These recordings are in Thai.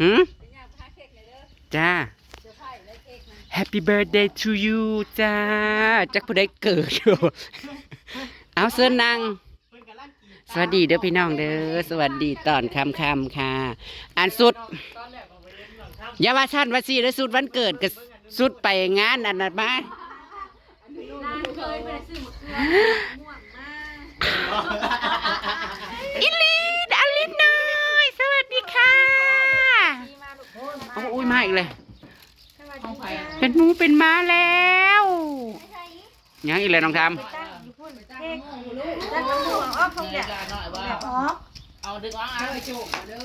หืมจ้า Happy birthday to you จ้าจักผู้ใดเกิดอยู่เอาเสื้อนางสวัสดีเด้อพี่น้องเด้อสวัสดีตอนค่ำๆค่ะอ่านสุดอย่าว่าชั้นว่าสี่แล้วสุดวันเกิดกับสุดไปงานอันนั้นมาอิลีดอลิศน้อยสวัสดีค่ะโอ้ยมาอีกเลยเป็นหมูเป็นม้าแล้วยังอีกเลยน้องทำเอาดึงอ้างเอาไปจุกเด้อ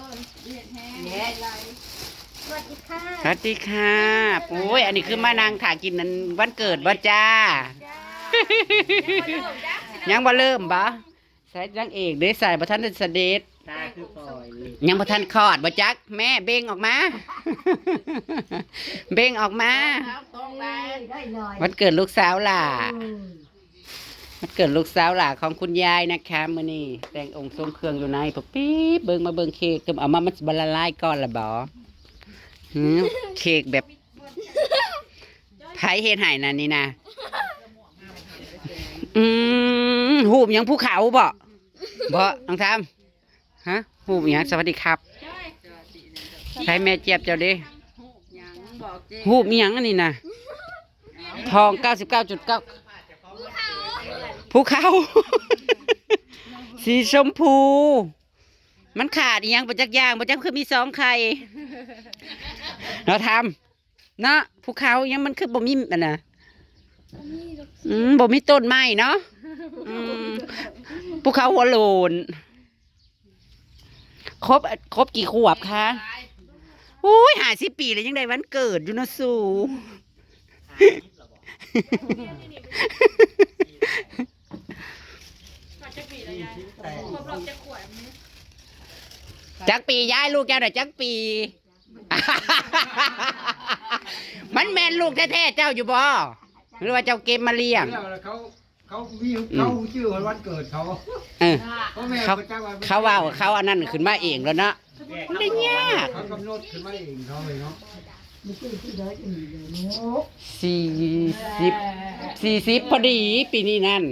สวัสดีค่ะสวัสดีค่ะโอ้ยอันนี้คือมานางถากินนั้นวันเกิดบ่จ้ายังบ่เริ่มบ่ใส่นางเอกเด้ใส่บ่ทันเสด็จยังบ่ทันคลอดบ่จักแม่เบ่งออกมาเบ่งออกมาวันเกิดลูกสาวล่ะมันเกิดลูกสาวหล่าของคุณยายนะคะมื้อนี้แต่งองค์ทรงเครื่องอยู่ในปุ๊บปี๊บเบิ่งมาเบิ่งเค้กก็เอามามันบละลายก่อนละบ่เค้กแบบไผเฮ็ดให้นั่นนี่นะหูบหยังภูเขาบ่น้องทำฮะหูบหยังสวัสดีครับใช้แม่เจี๊ยบเจ้าดิหูบหยังอันนี้นะทอง 99.9ภูเขา สีชมพู มันขาดอีหยังบ่จักอย่างบ่จักคือมี2ไข่เราทำเนาะภูเขายังมันคือบ่มีอันน่ะบ่มีต้นไม้เนาะภูเขาหัวโลนครบกี่ขวบคะอุ้ย50 ปีแล้วยังได้วันเกิดอยู่เนาะสู่จักปีย้ายลูกเจ้าหน่อยจักปี มันแม่นลูกแท้ๆเจ้าอยู่บ่หรือว่าเจ้าเก็บมาเลี้ยงเขาชื่อวันเกิดเขาเขาว่าเขาอันนั้นขึ้นมาเองแล้วเนาะมันได้ยากเขากำหนดขึ้นมาเองเขาเลยเนาะ40พอดีปีนี้นั่น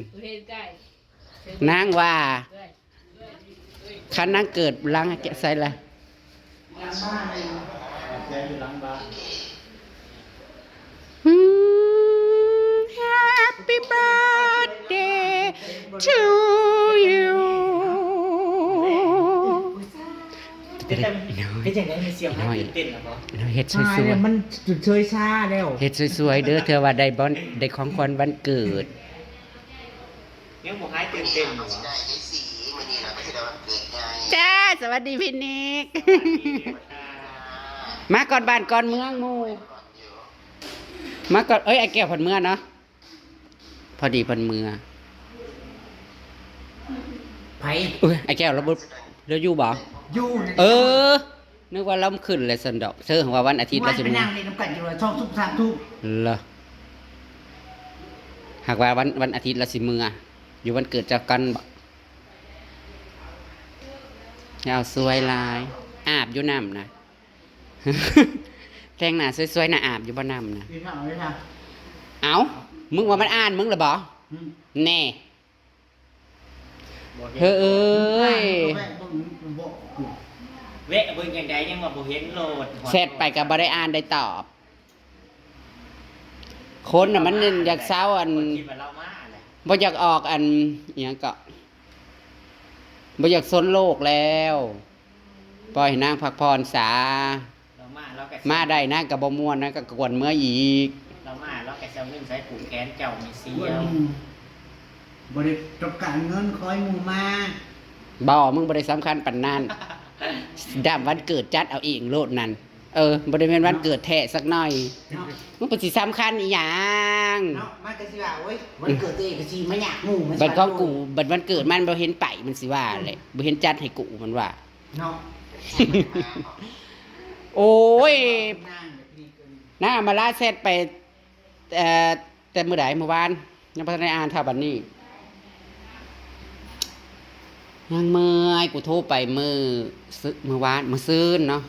นางว่าคันนางเกิดล้างแกะใส่ละHappy birthday to you เป็นอย่างไรมีเสียงให้ตื่นเต้นหรอปะเฮ็ดสวยๆมันจุดเชยชาแล้วเฮ็ดสวยๆเด้อเธอว่าได้ได้ของขวัญวันเกิดยังบอกให้ตื่นเต้นหรอจ้าสวัสดีพี่นิกมาก่อนบ้านก่อนเมืองหมู่มาก่อนไอ้แก้วผันเมืองเนาะพอดีผันเมืองไผไอ้แก้วเราอยู่บ่อยู่นึกว่าเราขึ้นเลยสันดอกเชื่อว่าวันอาทิตย์เราจะไปนั่งในน้ำกันอยู่เลยช่องทุก3 ทุ่มเหรอหากว่าวันอาทิตย์เราสิเมืออยู่วันเกิดเจ้ากันบ่เอาสวยลายอาบอยู่น้ำนะแต่งหน้าสวยๆน่ะอาบอยู่บ่น้ำนะเอามึงว่ามันอ่านมึงหรือบ่แน่เฮ้ยเวะเบิ่งอย่างใดยังว่าบ่เห็นโหลดเสร็จไปกับบ่ได้อ่านได้ตอบคนน่ะมันอยากเศร้าอันบ่อยากออกอันอหยังก็บ่อยากสนโลกแล้วปล่อยให้นางพักผ่อนสามาได้นางก็บ่ม่วนนางก็กวนเมื่ออีกเรามาเราแกเซลนึงใส่ผูกแขนเจ้ามีเสียวบ่ได้ต้องการเงินคอยหมู่มาบ่มึงบ่ได้สำคัญปานนั้นดามวันเกิดจัดเอาเองโลดนั่นบ่ได้แม่นวันเกิดแท้สักหน่อยมึงเป็นสิสำคัญอีหยังเนาะมันก็สิว่าโอ้ยวันเกิดตัวเองก็สิมาอยากหมู่บัดของกูบัดวันเกิดมันบ่เห็นไปมันสิว่าแหละบ่เห็นจัดให้กูมันว่าเนาะโอ้ยน่ามาลาเซตไปแต่มื้อใดเมื่อวานยังบ่ทันได้อ่านเท่าบัดนี้ยังเมื่อยกูโทรไปมื้อวานมื้อซื่นเนาะ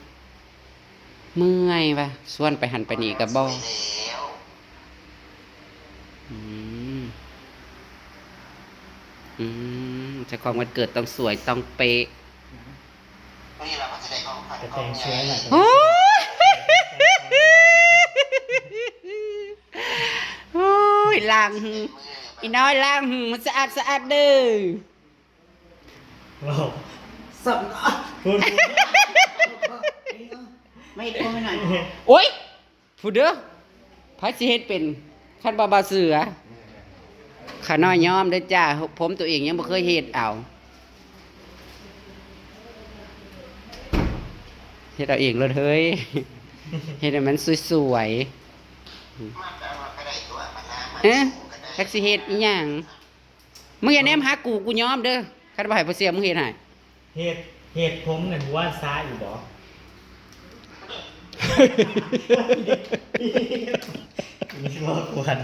เมื่อยปะส่วนไปหันไปนี่กับบ่อืมอืมจะความวันเกิดต้องสวยต้องเป๊ะ จะแต่งสวยแหละ โอ้ยโอ้ยลังอีน้อยลังมันสะอาดสะอาดเด้อ โอ้ สับ พูด ไม่โทรไม่หน่อย โอ้ยผู้เด้อพระสิเฮ็ดเป็นคันบาบาเสือขาน้อยยอมเด้อจ้าผมตัวเองยังบ่เคยเฮ็ดเอาเฮ็ดเอาเองเลยเฮ้ยเฮ็ดให้มันสวยๆเอ๊ะแท็กซี่เฮ็ดอีหยังมึงอย่าแนมหากูยอมเด้อคันบ่ให้บ่เสียมึงเฮ็ดให้ เหตุผมเนี่ยว่าซาอยู่บ่มีบ่ควร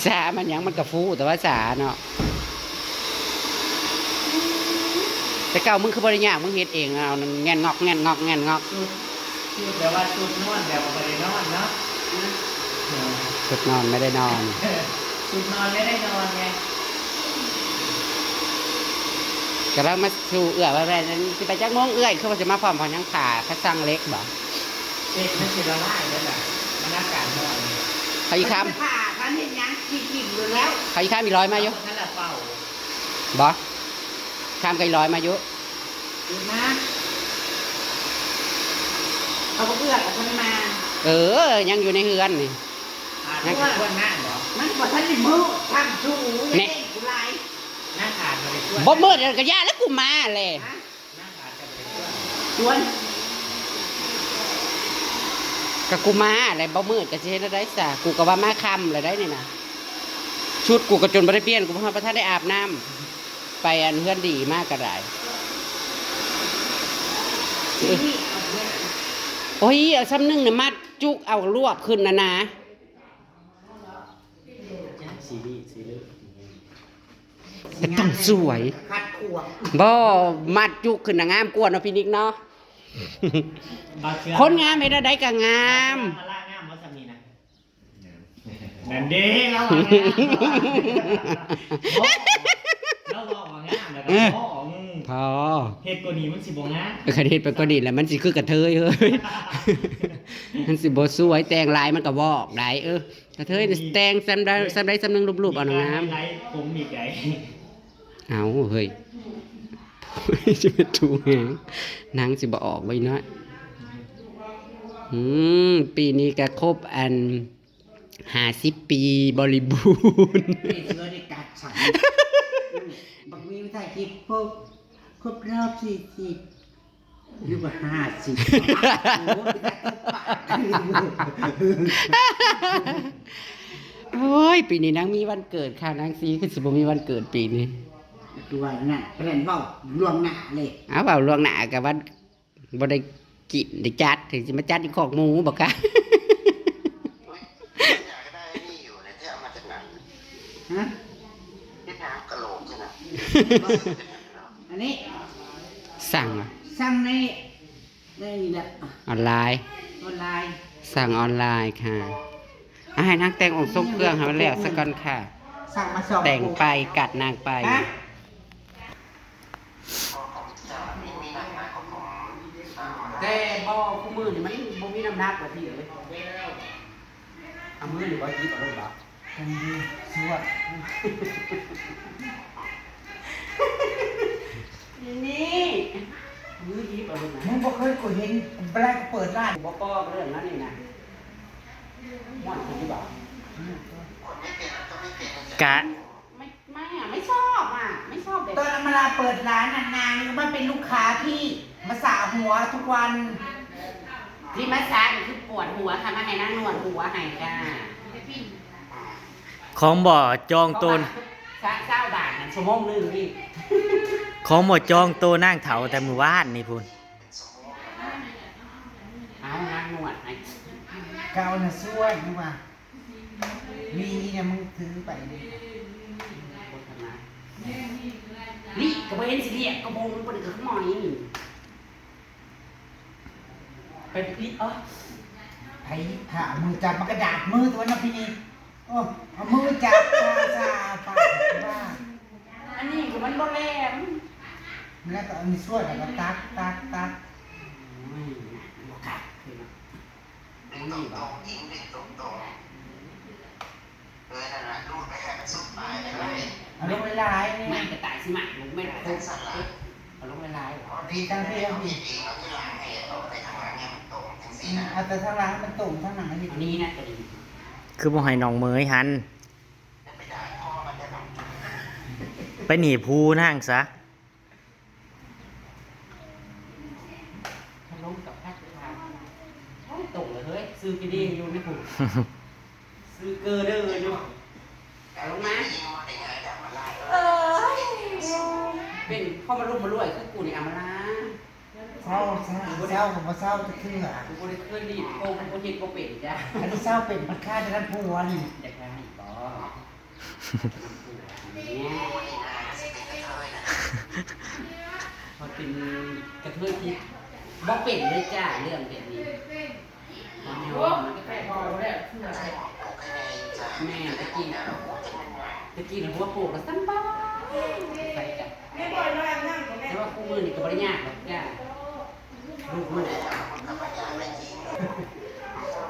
สามันหยังมันกระฟูแต่ว่าสาเนาะแต่เก่ามึงคือบ่ได้ยากมึงเฮ็ดเองเอานั่นแง่นงอกแง่นงอกแง่นงอก คือแปลว่าชุดนอนแบบไม่ได้นอนเนาะ สุดนอนไม่ได้นอน ชุดนอนไม่ได้นอนไง กำลังมาสู่เอื้อว่าแม่นั้นสิไปจักโมงเอื้อยคือว่าสิมาพร้อมพอยังขาคัดสั่งเล็กบ่ เด็กมันสิละลายแล้วน่ะมันอากาศร้อน เขาอีกค ผ่าคันเห็นยังกินอยู่แล้ว ำเขาอีกคำมีร้อยมาอยู่ นั่นแหละเป่า บ่คำไกลร้อยมาอยู่ ดูนะเอาเพื่อนกับคนมา เออยังอยู่ในเฮือนนี่ นั่นคือช่วงหน้าเหรอ มันบอกท่านดิมือทำชูยังเล่นกูไล่ หน้าขาดมาในช่วง บ่มืดก็ย่าแล้วกูมาเลย หน้าขาดจะไปช่วง ชวน ก็กูมาอะไรบ่มืดก็สิเฮ็ดได้ซะกูก็ว่ามาค่ำเลยได้นี่นะชุดกูก็จนบ่ได้เปลี่ยนกูบ่ทันได้อาบน้ำไปอันเฮือนดีมากก็ได้ นี่เอาเพื่อน โอ้ยเอาซ้ำนึงน่ะมัดจุกเอารวบขึ้นนะ ซีรีส์ ต้องสวย ขัดขวบ บ่มัดจุกขึ้นน่ะงามกว่าเนาะพี่นิกเนาะ คนงามไม่ได้ก็งาม มาล่างามวัสมีนะนั่นเด้เราเราบอกว่างามแล้วก็พ่อ พอ เฮ็ดกว่านี้มันสิบ่งาม คดีไปก็ดีแหล้วมันสิคือกระเทยเฮ้ย มันสิบ่สวยแต่งลายมันก็บอกได้กระเทยนี่แต่งซ้ำได้ซ้ำนึงรูปๆเอางาม ไลฟ์ผมอีกไง เอาเฮ้ย จะเป็นถูกแหงนางสิบ่ออกไว้น้อยปีนี้ก็ครบอัน50 ปีบริบูรณ์ นี่เชื้อในกัดฉันบักมีไม่ได้คิดครบรอบ40อยู่กับ50โอ้ยได้ครบปาก โอ้ยปีนี้นางมีวันเกิดค่ะนางซีคือสิบ่มีวันเกิดปีนี้ ตัวน่ะเปลี่ยนเบ้าลวงหน้าเลย เอาเปล่าล่วงหน้ากับว่าบ่ได้กินได้จัดถึงสิมาจัดที่คอกหมูบ่คะ อยากได้นี่อยู่ในที่เอามาจากไหน ฮะ ที่น้ำกะโหลกใช่ไหม อันนี้ สั่งอะ สั่งในแหละ ออนไลน์ ออนไลน์ สั่งออนไลน์ค่ะให้นางแต่งองค์ทรงเครื่องให้มันแล้วสักก่อนค่ะ สั่งมาสอง แต่งไปกัดนางไป ฮะ แต่บ่คู่มือนี่มันบ่มีน้ำหนักกว่าที่เลยเอามือนี่บ่ยิบเอาเลยบ่กันดีสวดนี่มือยิบเอาเลยนะมึงบ่เคยกูเห็นแบล็กเปิดร้านบ่ป้อเรื่องนั้นนี่นะม่วนคือบ่ กะ ไม่ชอบไม่ชอบเด็ก ตอนเวลาเปิดร้านนานๆมันเป็นลูกค้าที่มาสระหัวทุกวัน ที่มาซานี่คือปวดหัวค่ะมาให้นางนวดหัวให้จ้า ของบ่อจองตน เจ้าบาทนั่นชั่วโมงนึงพี่ ของบ่อจองตัวนั่งเถาแต่มือวาดนี่พุ่น เอานางนวดให้ เกาน่ะสวยนี่ว่ามีเนี่ยมึงถือไปดิ นี่กระเบนสิเรียกกระโบงมันเป็นกระหมอยนี่ เป็นพี่อ๋อ ไอ้ขามือจับมันกระดาษมือตัวนั้นพี่นี่โอ้เอามือจับซาปากว่า อันนี้ก็มันบ่แหลม แล้วก็มีส่วนแล้วก็ตัก บ่กัดคือเนาะ เป็นตรงๆยิงเป็นตรงๆนั่นแหละรูดไปแค่มันสุดปลายเลย เอาลงไปลายนี่ มันจะตายสิมาลูกไม่ได้ ทั้งสันหลัง เอาลงไปลาย ดีตั้งที่ เรา เรา ผิ ผิ ด ด เองเราที่หลังเนี่ยเราไปทางหลังเนี่ยมันตรงทั้งสี่นะ เอาแต่ทางหล้างมันตุ่มทางหนังมัน อันนี้นะก็ดี คือบ่ให้น้องเมยหัน ไปด่าพ่อมันได้หรอ ไปหนีภูนั่งซะ ถ้าลงกับพัดทางโอ้ยตกเลยเฮ้ยซื้อกี่ดีอยู่ไม่ถูกซื้อเกอเด้ออยู่เอาลงมา ยิงมันได้ไงด่ามันไล่ เออเป็นพ่อมาลุ่มมาลุ่ยคือกูนี่อามาลา เศร้าผมว่าเศร้าจะขึ้นเหรอ กูบ่ได้เคยรีดโกงกูเฮ็ดบ่เป็นจ้ะ อันนี้เศร้าเป็นมันฆ่าจะนั้นผัวนี่ อยากได้บ่เนี่ย นี่นายสิเป็นกระเทยนะ พอเป็นกระเทยที่บ่เป็นเลยจ้าเรื่องแบบนี้มันเนี่ยว่ามันก็แปลกพอแล้ว ใส่หมวกปกให้ในใจ แม่ตะกี้ นะโอ้จะมันไง ตะกี้น่ะหัวโปกก็ซ้ำบ้าใส่จ้ะแต่ว่ากูมือนี่ก็บ่ได้ยากหรอกจ้าลูก มันก็พยายามไปยิง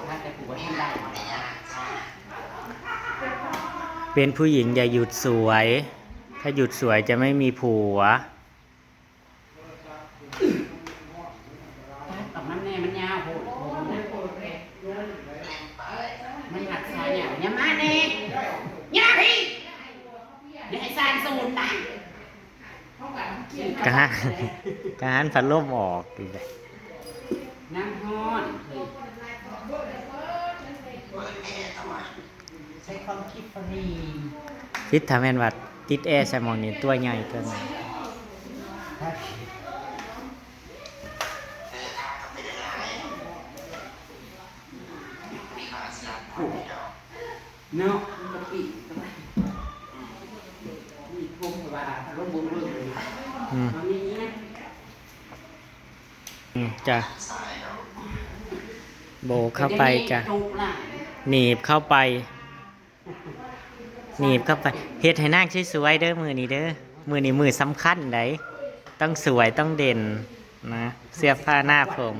ถ้าแต่กูว่าทำได้ มันได้ยากจ้า เป็นผู้หญิงอย่าหยุดสวย ถ้าหยุดสวยจะไม่มีผัว ตอกน้ำแน่มันยาวโหดมันหักซ้ายเนี่ยอย่ามาแน่อย่าพี่อย่าให้ซานสูนนะ การพัดลมออกอีกแล้ว น้ำฮ้อนเฮ้ย เปิดแอร์ทำไม ใช้ความคิดฟรี พิษทำให้ว่าติดแอร์ใส่หมองนี่ตัวใหญ่เกิน ถ้า ทางก็ไม่ได้หลายมีขาสลับผูกดอก เนาะกะปิก็ไม่มีพวกว่าร่มบุญเรื่องเลย อืม ตอนนี้นะ จ้ะ สายดอก โบเข้าไปจ้ะ จุกล่ะ หนีบเข้าไปหนีบเข้าไปเฮ็ดให้นางสวยๆเด้อมือนี้เด้อมือนี้มือสำคัญไดต้องสวยต้องเด่นนะเสื้อผ้าหน้าผม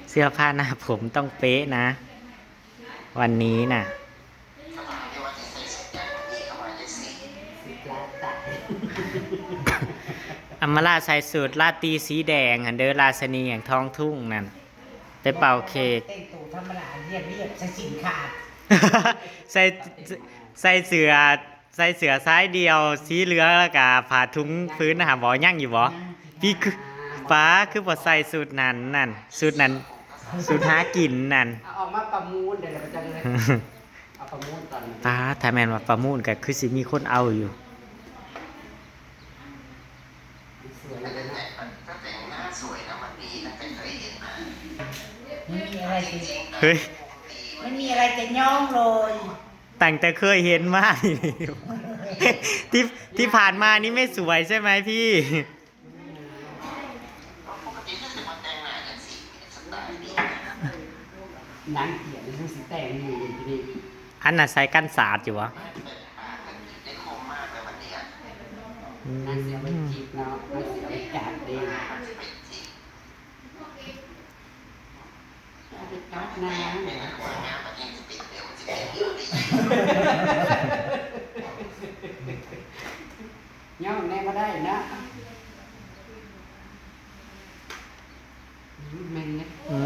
เสื้อผ้าหน้าผมต้องเป๊ะนะ วันนี้น่ะ ถ้าถามที่ว่าจะใส่เสร็จอย่างนี้เข้ามาจะสี ปลาตัด อัมมาลาใส่สูตรลาตรีสีแดงหันเด้อราชนีอย่างท้องทุ่งนั่นไปเป่าเค้ก เต้นตู่ธรรมดาเรียบใช้สินขาด ใส่ใส่เสือซ้ายเดียวสีเหลืองแล้วก็ผ่าทุงพื้นนะครับบ่ยั่งอยู่บ่พี่คือฟ้าคือบ่ใส่สูตรนั้นสูตรหากินนั่น เอาออกมาประมูลเดี๋ยวเราจะเลยเอาประมูลก่อน ป้าถ้าแม่นว่าประมูลก็คือสิมีคนเอาอยู่ สวย แต่ เลยนะ แต่งหน้าสวยนะมันดีนะแต่เคยเห็นนะ ไม่มีอะไรจะ เฮ้ย ไม่มีอะไรจะย่องเลย ตั้งแต่เคยเห็นมานี่ ที่ผ่านมานี่ไม่สวยใช่ไหมพี่ ปกติถ้าจะมาแต่งหน้าอย่างสีสไตล์นี้ หนังเขียนดูสีแต่งอยู่ที่นี่ อันน่ะใส่กันสาดอยู่วะ เปิดปากกันได้คมมากเลยวันนี้ นางเสียไปจีบเนาะนางเสียไปจัดเอง มันจะเป็นจริง ไปจัดนะ ไม่งั้นว่างานมันยังจะปิดเดี๋ยวมันจะเป็นเรื่องดี ย่อมแน่มาได้นะแม่นเนี่ย อื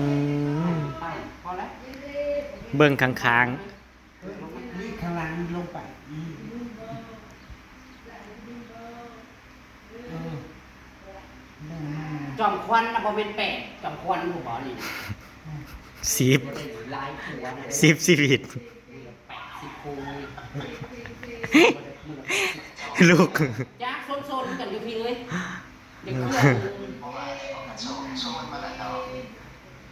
ม ไปพอแล้ว เบิ่งข้าง นี่ข้างหล่างลงไปเรื่องนั้น จอมควันนะพอเป็นแปดจอมควันผู้บอกนี่นะ ๆสิบ บ่ได้ลายหัวนะ สิบชีวิต 80 คูณ ลูก จ้าโซนๆกันอยู่พี่เลยเด็กเพื่อน เพราะว่าเขามาโชว์มาแล้วเนาะ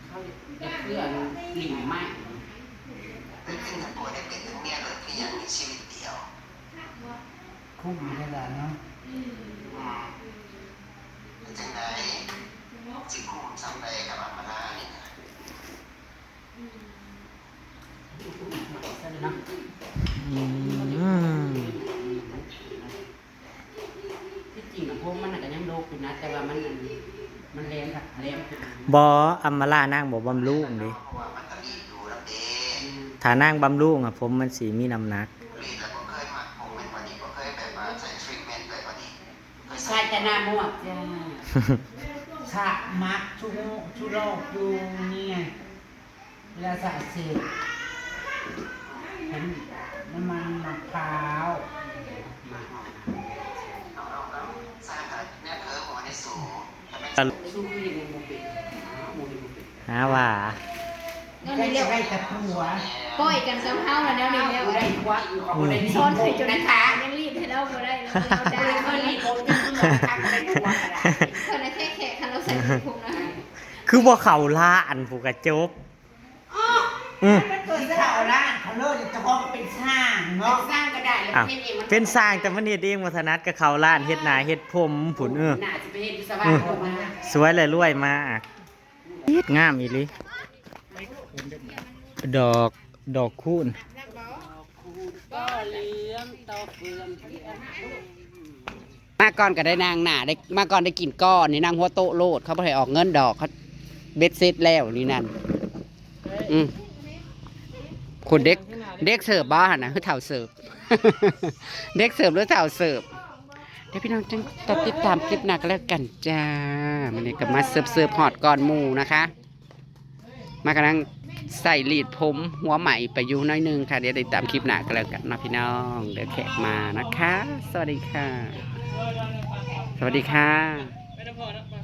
เขาเด็กเพื่อนหลิงไม้ เป็นทั้งผัวได้เป็นทั้งเมียเลยคืออย่างมีชีวิตเดียว คุ้มอยู่ในร้านเนาะ เป็นจังไดเ สิคูณซ้ำไปกับอัมมาลานี่นะ อืม ที่จริงนะพวกมันก็ยังโลกอยู่นะแต่ว่ามันแรงค่ะแรงค่ะ บออัมมาล่านางบอกบำรุงดิ เพราะว่ามันก็รีดดูแล้วเด้ ถ้านางบำรุงอ่ะผมมันสีมีน้ำหนัก รีดแล้วก็เคยหมักผมเป็นวันนี้ก็เคยแบบว่าใส่ทรีทเมนต์แบบวันนี้เคย ใช่แต่หน้าม่วงจ้า ฉะมักชุโรคอยู่เนี่ยเวลาสะเสพน้ำมันมะพร้าว สร้างอะไรเนี่ยเออหัวในสูงแต่เป็น สู้คือยังไงโมเป็นโมเป็น หาว่า ได้ได้แต่ผัว ก้อยกันซ้ำเฮาแล้วเนี่ยแล้ว ได้ผัวอยู่กับคนได้ ช้อนใส่จนขายังรีดให้เราบ่ได้แล้วเราได้ ก็ ก็ รี รี บ ด ผมจะทำได้ผัวก็ได้ คนในแค่คันเราใส่ถุงนะ คือบ่เข่าล่าอันผูกกระจบอืม มันเกิดข่าวร้านเขาเลิกจะพ้องเป็นช่างเนาะ สร้างก็ได้แล้ว อ่ะ เฮ็ดเองมัน เป็นสร้างแต่มันเฮ็ดเองวัฒนัดกับเขาล้านเฮ็ดหนาเฮ็ดผมผุนน่าจะไปเฮ็ดวิศวะออกมา สวยเลยรวยมากเฮ็ดงามอีหลีดอกคูณ ก็เลี้ยงเตาเฟือง มาก่อนก็ได้นางหนาได้มาก่อนได้กินก้อนนี่นางหัวโตโลดเขาบ่ให้ออกเงินดอกเขาเบ็ดเสร็จแล้วนี่นั่นคนเด็กเสิร์ฟบ้าหั่นนะคือเฒ่าเสิร์ฟ เด็กเสิร์ฟหรือเฒ่าเสิร์ฟเดี๋ยวพี่น้องจังติดตามคลิปหน้าก็แล้วกันจ้ามันนี่ก็มาเสิร์ฟฮอดก่อนหมู่นะคะ มากำลังใส่ลีดผมหัวใหม่ไปอยู่น้อยนึงค่ะเดี๋ยวติดตามคลิปหน้าก็แล้วกันนะพี่น้องเดี๋ยวแขกมานะคะ สวัสดีค่ะ สวัสดีค่ะ